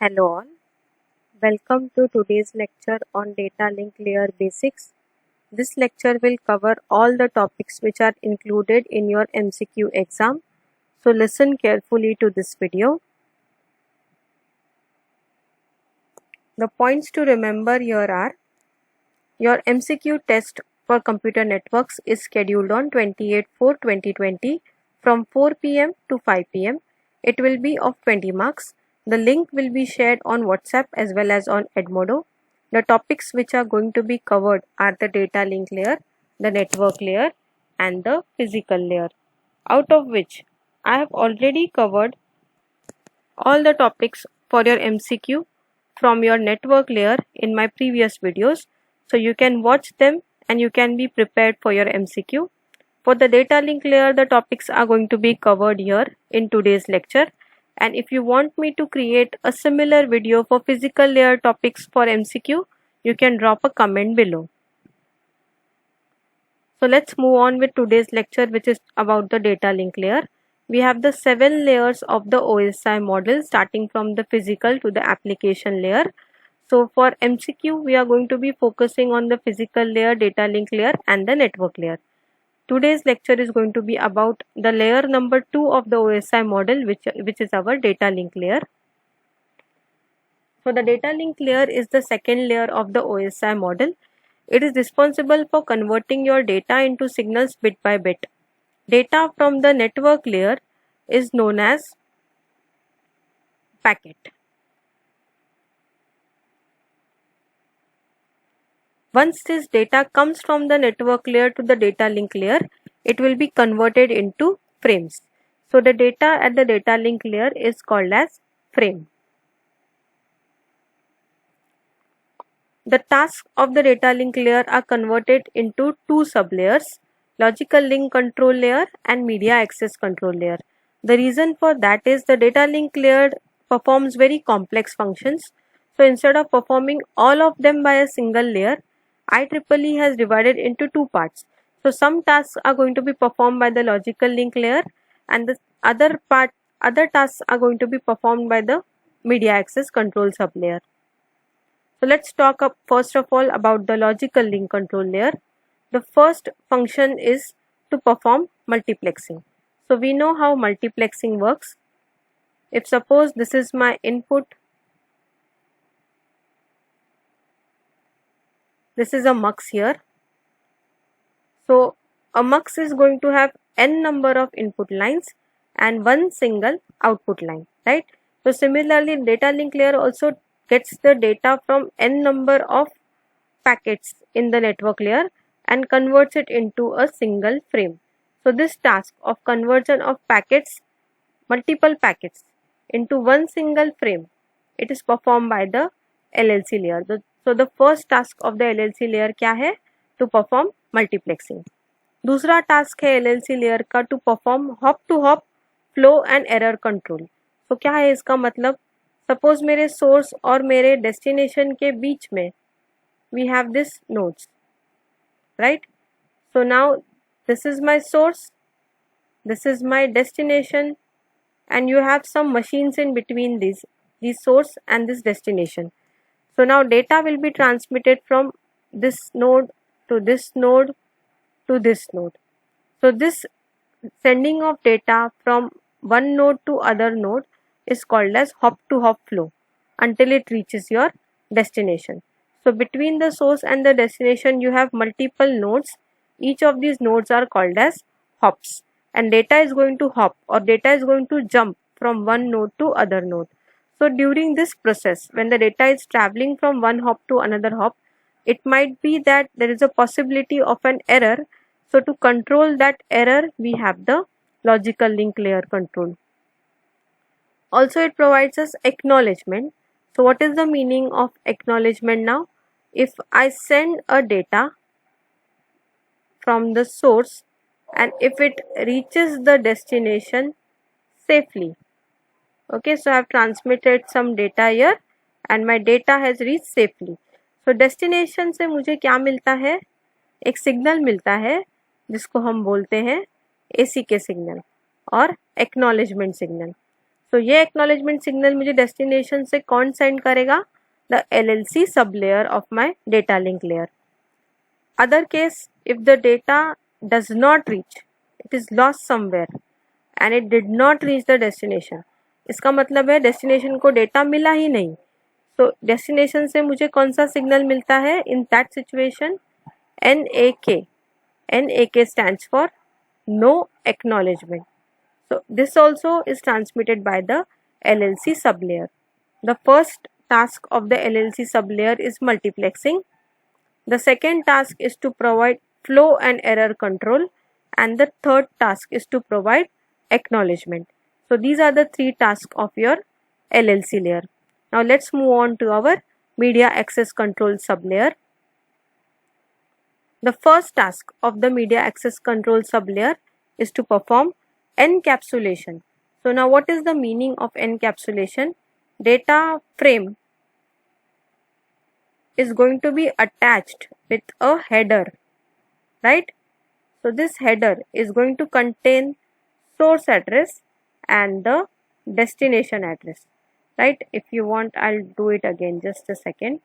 Hello all, welcome to today's lecture on data link layer basics. This lecture will cover all the topics which are included in your MCQ exam. So listen carefully to this video. The points to remember here are: your MCQ test for computer networks is scheduled on 28/4/2020 from 4 p.m. to 5 p.m. It will be of 20 marks. The link will be shared on WhatsApp as well as on Edmodo. The topics which are going to be covered are the data link layer, the network layer, and the physical layer, out of which I have already covered all the topics for your MCQ from your network layer in my previous videos. So you can watch them and you can be prepared for your MCQ. For the data link layer, the topics are going to be covered here in today's lecture. And if you want me to create a similar video for physical layer topics for MCQ, you can drop a comment below. So let's move on with today's lecture, which is about the data link layer. We have the 7 layers of the OSI model, starting from the physical to the application layer. So for MCQ, we are going to be focusing on the physical layer, data link layer, and the network layer. Today's lecture is going to be about the layer number 2 of the OSI model, which is our data link layer. So the data link layer is the second layer of the OSI model. It is responsible for converting your data into signals bit by bit. Data from the network layer is known as packet. Once this data comes from the network layer to the data link layer, it will be converted into frames. So the data at the data link layer is called as frame. The tasks of the data link layer are converted into two sublayers: logical link control layer and media access control layer. The reason for that is the data link layer performs very complex functions. So instead of performing all of them by a single layer, IEEE has divided into two parts. So some tasks are going to be performed by the logical link layer, and the other tasks are going to be performed by the media access control sublayer. So let's talk first of all about the logical link control layer. The first function is to perform multiplexing. So we know how multiplexing works. If suppose this is my input, this is a mux here. So a mux is going to have n number of input lines and one single output line, right? So similarly, data link layer also gets the data from n number of packets in the network layer and converts it into a single frame. So this task of conversion of packets, multiple packets, into one single frame, it is performed by the LLC layer. So the first task of the LLC layer क्या है? To perform multiplexing. दूसरा task है LLC layer का to perform hop to hop flow and error control. तो क्या है इसका मतलब? Suppose मेरे source और मेरे destination के बीच में we have this nodes, right? So now this is my source, this is my destination, and you have some machines in between these source and this destination. So now data will be transmitted from this node to this node to this node. So this sending of data from one node to other node is called as hop to hop flow until it reaches your destination. So between the source and the destination you have multiple nodes. Each of these nodes are called as hops, and data is going to hop or data is going to jump from one node to other node. So during this process, when the data is traveling from one hop to another hop, it might be that there is a possibility of an error. So to control that error, we have the logical link layer control. Also, it provides us acknowledgement. So what is the meaning of acknowledgement now? If I send a data from the source and if it reaches the destination safely, okay, so I have transmitted some data here and my data has reached safely. So destination से मुझे क्या मिलता है? एक signal मिलता है जिसको हम बोलते हैं AC के सिग्नल और acknowledgement सिग्नल. सो ये एक्नॉलेजमेंट सिग्नल मुझे डेस्टिनेशन से कौन सेंड करेगा? The LLC sub layer of my data link layer. Other case, if the data does not reach, it is lost somewhere and it did not reach the destination. इसका मतलब है destination को data मिला ही नहीं. तो destination से मुझे कौन सा सिग्नल मिलता है? In that situation NAK. NAK stands for no acknowledgement. So this also is transmitted by the LLC sublayer. The first task of the LLC sublayer is multiplexing. The second task is to provide flow and error control, and the third task is to provide acknowledgement. So these are the three tasks of your LLC layer. Now let's move on to our media access control sublayer. The first task of the media access control sublayer is to perform encapsulation. So now what is the meaning of encapsulation? Data frame is going to be attached with a header, right? So this header is going to contain source address and the destination address, right? If you want, I'll do it again, just a second.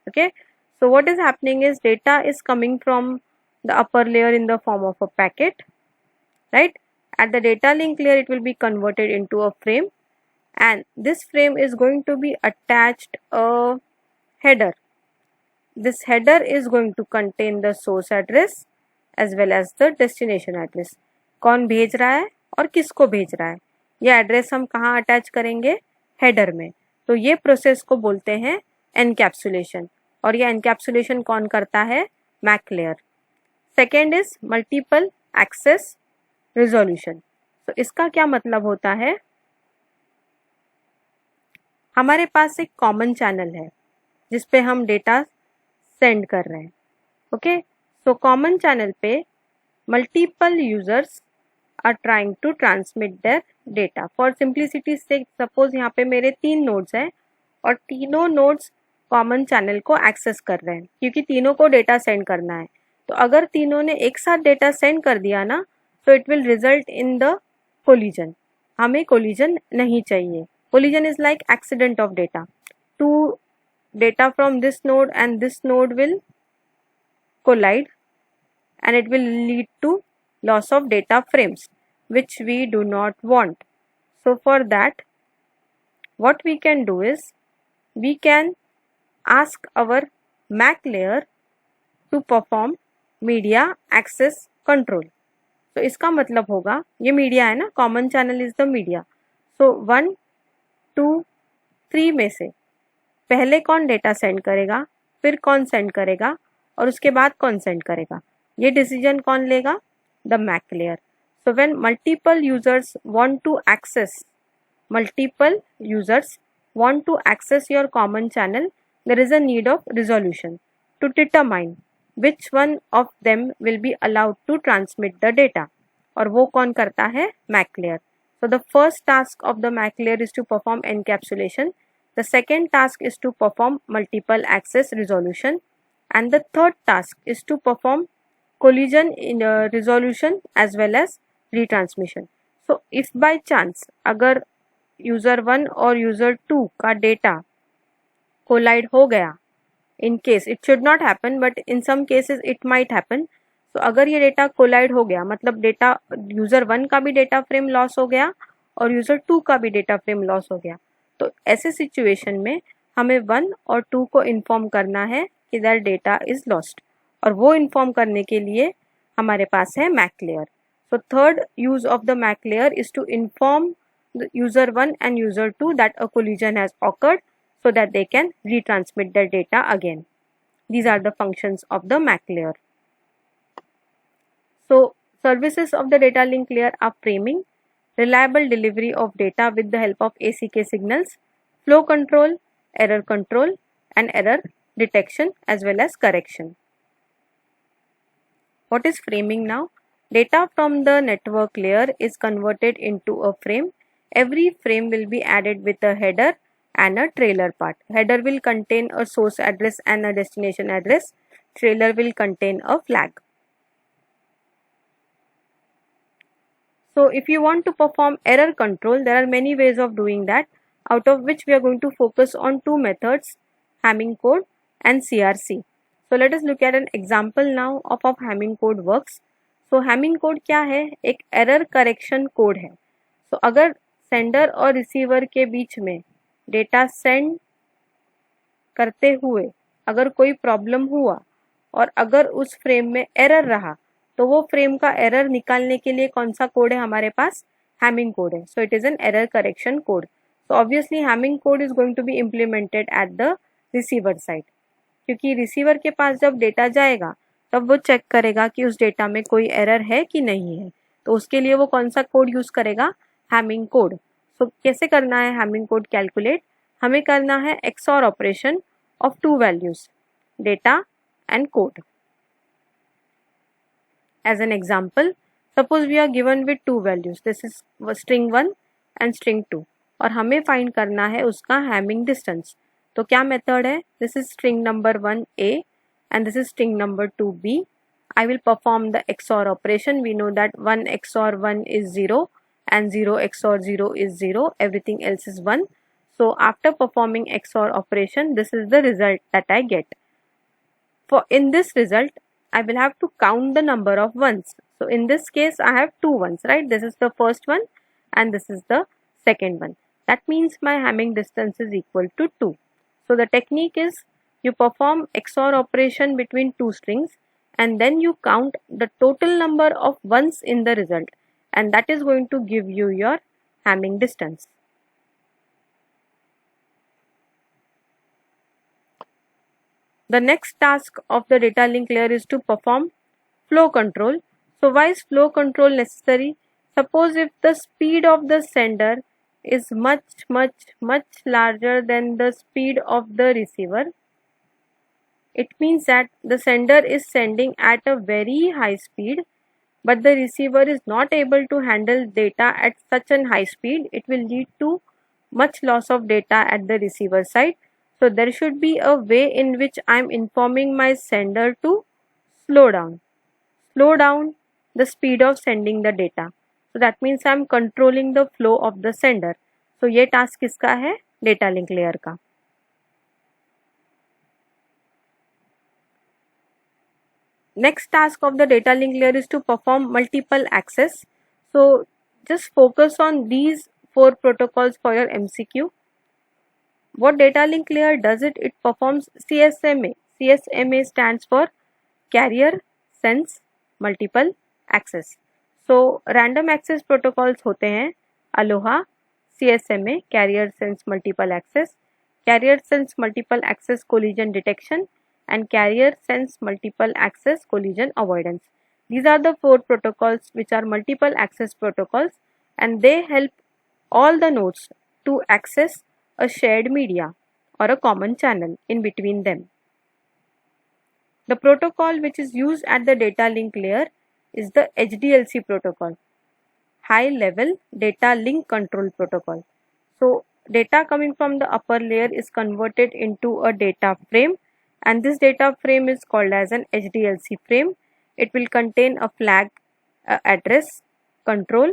Okay, so what is happening is data is coming from the upper layer in the form of a packet, right? At the data link layer, it will be converted into a frame, and this frame is going to be attached a header. This header is going to contain the source address as well as the destination address. कौन भेज रहा है और किसको भेज रहा है, ये एड्रेस हम कहाँ अटैच करेंगे? हेडर में. तो ये प्रोसेस को बोलते हैं एनकैप्सुलेशन, और ये एनकैप्सुलेशन कौन करता है? MAC layer. Second is multiple access resolution. तो इसका क्या मतलब होता है? हमारे पास एक कॉमन चैनल है जिसपे हम डेटा सेंड कर रहे हैं. ओके, सो कॉमन चैनल पे multiple users are trying to transmit their data. For simplicity से सपोज यहाँ पे मेरे 3 नोड्स हैं और तीनों नोड्स कॉमन चैनल को एक्सेस कर रहे हैं क्योंकि तीनों को डेटा सेंड करना है. तो अगर तीनों ने एक साथ डेटा सेंड कर दिया ना, तो it will result in the collision. हमें कोलिजन नहीं चाहिए. Collision is like accident of data. To data from this node and this node will collide and it will lead to loss of data frames, which we do not want. So for that, what we can do is we can ask our MAC layer to perform media access control. तो इसका मतलब होगा, ये media है ना, common channel is the media. सो 1, 2, 3 में से पहले कौन डेटा सेंड करेगा, फिर कौन सेंड करेगा और उसके बाद कौन सेंड करेगा, ये डिसीजन कौन लेगा? The MAC layer. So when multiple users want to access your common channel, there is a need of resolution to determine which one of them will be allowed to transmit the data. और वो कौन करता है? MAC layer. So the first task of the MAC layer is to perform encapsulation. The second task is to perform multiple access resolution, and the third task is to perform collision in resolution as well as retransmission. So if by chance अगर user 1 और user 2 का data collide हो गया, in case it should not happen but in some cases it might happen. तो अगर ये data collide हो गया, मतलब डेटा यूजर 1 का भी डेटा फ्रेम लॉस हो गया और यूजर 2 का भी डेटा फ्रेम लॉस हो गया, तो ऐसे सिचुएशन में हमें 1 और 2 को इन्फॉर्म करना है कि देयर डेटा इज लॉस्ट, और वो इन्फॉर्म करने के लिए हमारे पास है MAC layer. So third use of the MAC layer is to inform user 1 and user 2 that a collision has occurred so that they can retransmit their data again. These are the functions of the MAC layer. So services of the data link layer are framing, reliable delivery of data with the help of ACK signals, flow control, error control, and error detection as well as correction. What is framing now? Data from the network layer is converted into a frame. Every frame will be added with a header and a trailer part. Header will contain a source address and a destination address. Trailer will contain a flag. So if you want to perform error control, there are many ways of doing that, out of which we are going to focus on two methods, Hamming code and CRC. So let us look at an example now of how Hamming code works. So Hamming code क्या है? एक error correction code है. So अगर sender और receiver के बीच में data send करते हुए अगर कोई प्रॉब्लम हुआ और अगर उस फ्रेम में एरर रहा, तो वो फ्रेम का एरर निकालने के लिए कौन सा कोड है हमारे पास? हैमिंग कोड है. So it is an error correction code. So obviously Hamming code is going to be implemented at the receiver side, क्योंकि रिसीवर के पास जब डेटा जाएगा तब वो चेक करेगा कि उस डेटा में कोई एरर है कि नहीं है. तो उसके लिए वो कौन सा कोड यूज करेगा? Hamming code. सो कैसे करना है हैमिंग कोड कैलकुलेट? हमें करना है XOR operation of two values, data and code. As an example, suppose we are given with two values, this is string 1 and string 2, और हमें find करना है उसका Hamming distance. तो क्या method है? This is string number 1 A and this is string number 2 B. I will perform the XOR operation. We know that 1 XOR 1 is 0 and 0 XOR 0 is 0, everything else is 1. So after performing XOR operation, this is the result that I get. For in this result, I will have to count the number of ones. So in this case, I have two ones, right? This is the first one and this is the second one. That means my Hamming distance is equal to 2. So the technique is you perform XOR operation between two strings and then you count the total number of ones in the result, and that is going to give you your Hamming distance. The next task of the data link layer is to perform flow control. So why is flow control necessary? Suppose if the speed of the sender is much larger than the speed of the receiver, it means that the sender is sending at a very high speed, but the receiver is not able to handle data at such an high speed. It will lead to much loss of data at the receiver side. So there should be a way in which I am informing my sender to slow down the speed of sending the data. So that means I am controlling the flow of the sender. So ये task किसका है? Data link layer का. Next task of the data link layer is to perform multiple access. So just focus on these four protocols for your MCQ. What data link layer does it? It performs CSMA. CSMA stands for Carrier Sense Multiple Access. So random access protocols होते हैं Aloha, CSMA, Carrier Sense Multiple Access, Carrier Sense Multiple Access Collision Detection, and Carrier Sense Multiple Access Collision Avoidance. These are the four protocols which are multiple access protocols, and they help all the nodes to access a shared media or a common channel in between them. The protocol which is used at the data link layer is the HDLC protocol, High Level Data Link Control Protocol. So data coming from the upper layer is converted into a data frame, and this data frame is called as an HDLC frame. It will contain a flag, address, control,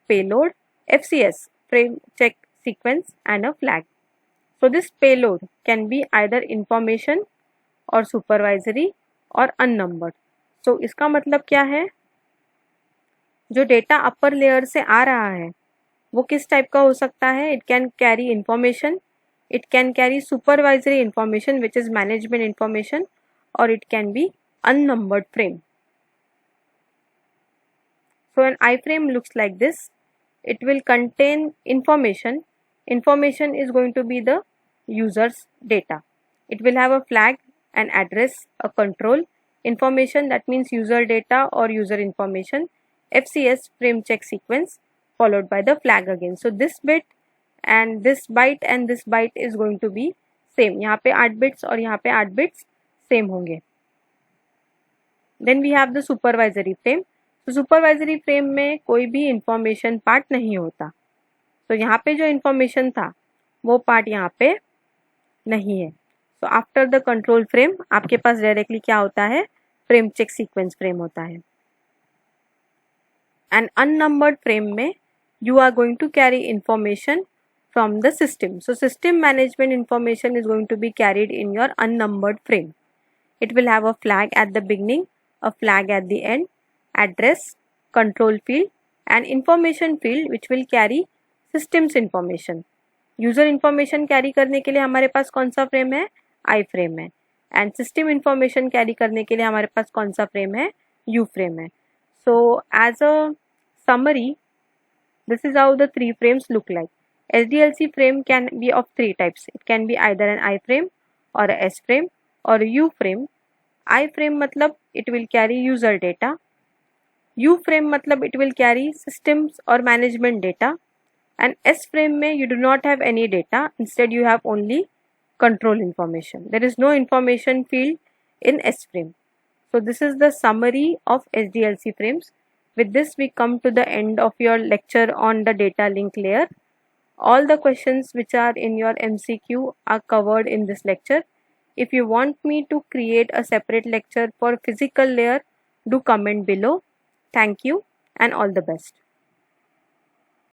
payload, FCS, frame check sequence, and a flag. So this payload can be either information or supervisory और unnumbered. So इसका मतलब क्या है? जो data upper layer से आ रहा है वो किस टाइप का हो सकता है? It can carry information, it can carry supervisory information which is management information, और it can be unnumbered frame. So an iframe looks like this. It will contain information. Information is going to be the user's data. It will have a flag, an address, a control. Information, that means user data or user information. FCS, frame check sequence, followed by the flag again. So this bit and this byte is going to be same. यहाँ पे 8 bits और यहाँ पे 8 bits same होंगे. Then we have the supervisory frame. तो supervisory frame में कोई भी information part नहीं होता. तो यहाँ पे जो information था वो part यहाँ पे नहीं है. So after the control frame आपके पास directly क्या होता है? Frame check sequence frame होता है. and unnumbered frame में you are going to carry information from the system. So system management information is going to be carried in your unnumbered frame. It will have a flag at the beginning, a flag at the end, address, control field and information field which will carry systems information. User information carry करने के लिए हमारे पास कौन सा frame है, आई frame है, and system information carry करने के लिए हमारे पास कौन सा फ्रेम है, यू फ्रेम है. So as a summary, this is how the three frames look like. SDLC frame can be of three types. It can be either an I frame or a S frame or a U frame. I frame matlab it will carry user data. U frame matlab it will carry systems or management data. And S frame में you do not have any data, instead you have only control information. There is no information field in S frame. So this is the summary of SDLC frames. With this we come to the end of your lecture on the data link layer. All the questions which are in your MCQ are covered in this lecture. If you want me to create a separate lecture for physical layer, do comment below. Thank you and all the best.